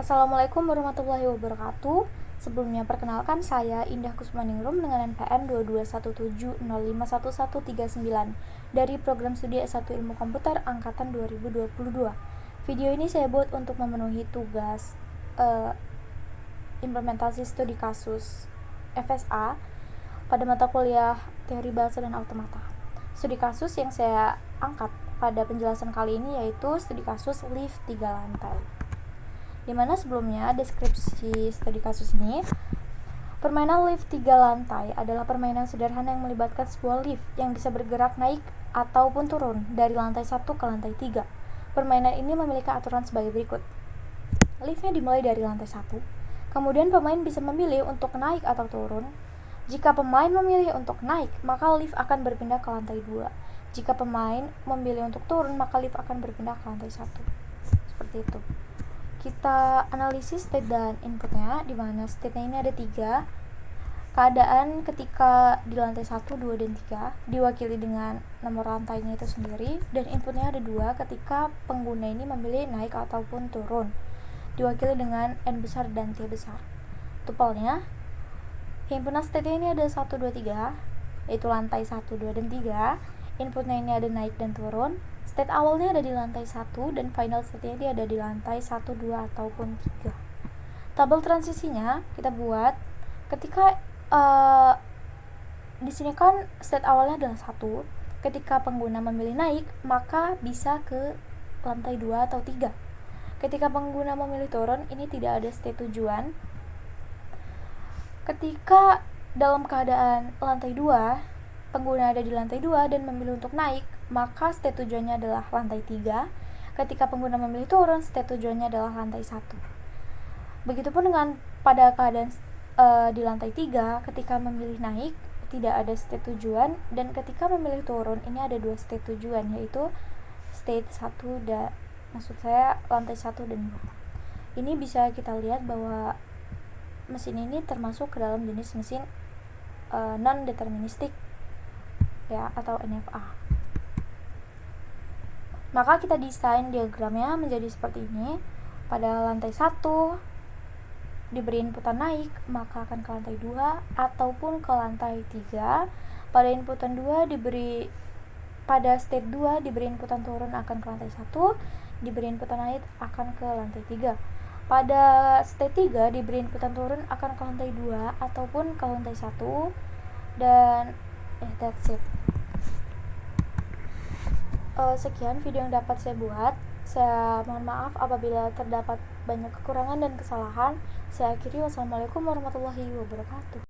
Assalamualaikum warahmatullahi wabarakatuh. Sebelumnya perkenalkan saya Indah Kusmaningrum dengan NPM 2217051139 dari program studi S1 Ilmu Komputer angkatan 2022. Video ini saya buat untuk memenuhi tugas implementasi studi kasus FSA pada mata kuliah Teori Bahasa dan Automata. Studi kasus yang saya angkat pada penjelasan kali ini yaitu studi kasus lift 3 lantai. Dimana sebelumnya deskripsi studi kasus ini, permainan lift 3 lantai adalah permainan sederhana yang melibatkan sebuah lift yang bisa bergerak naik ataupun turun dari lantai 1 ke lantai 3. Permainan ini memiliki aturan sebagai berikut. Liftnya dimulai dari lantai 1, kemudian pemain bisa memilih untuk naik atau turun. Jika pemain memilih untuk naik, maka lift akan berpindah ke lantai 2. Jika pemain memilih untuk turun, maka lift akan berpindah ke lantai 1. Seperti itu. Kita analisis state dan inputnya, di mana state-nya ini ada 3. Keadaan ketika di lantai 1, 2, dan 3 diwakili dengan nomor lantainya itu sendiri, dan inputnya ada 2 ketika pengguna ini memilih naik ataupun turun, diwakili dengan N besar dan T besar. Tupelnya, himpunan state-nya ini ada 1, 2, 3, yaitu lantai 1, 2, dan 3. Inputnya ini ada naik dan turun. State awalnya ada di lantai 1 dan final state-nya ini ada di lantai 1, 2, ataupun 3. Tabel transisinya kita buat ketika di sini kan state awalnya adalah 1. Ketika pengguna memilih naik, maka bisa ke lantai 2 atau 3. Ketika pengguna memilih turun, ini tidak ada state tujuan. Ketika dalam keadaan lantai 2, pengguna ada di lantai 2 dan memilih untuk naik, maka state tujuannya adalah lantai 3. Ketika pengguna memilih turun, state tujuannya adalah lantai 1. Begitupun dengan pada keadaan di lantai 3, ketika memilih naik, tidak ada state tujuan, dan ketika memilih turun, ini ada 2 state tujuan, yaitu state 1 dan lantai 1 dan 2. Ini bisa kita lihat bahwa mesin ini termasuk ke dalam jenis mesin non-deterministik ya, atau NFA. Maka kita desain diagramnya menjadi seperti ini. Pada lantai 1 diberi inputan naik, maka akan ke lantai 2 ataupun ke lantai 3. Pada inputan 2 pada state 2 diberi inputan turun akan ke lantai 1, diberi inputan naik akan ke lantai 3. Pada state 3 diberi inputan turun akan ke lantai 2 ataupun ke lantai 1, dan that's it. Sekian video yang dapat saya buat. Saya mohon maaf apabila terdapat banyak kekurangan dan kesalahan. Saya akhiri. Wassalamualaikum warahmatullahi wabarakatuh.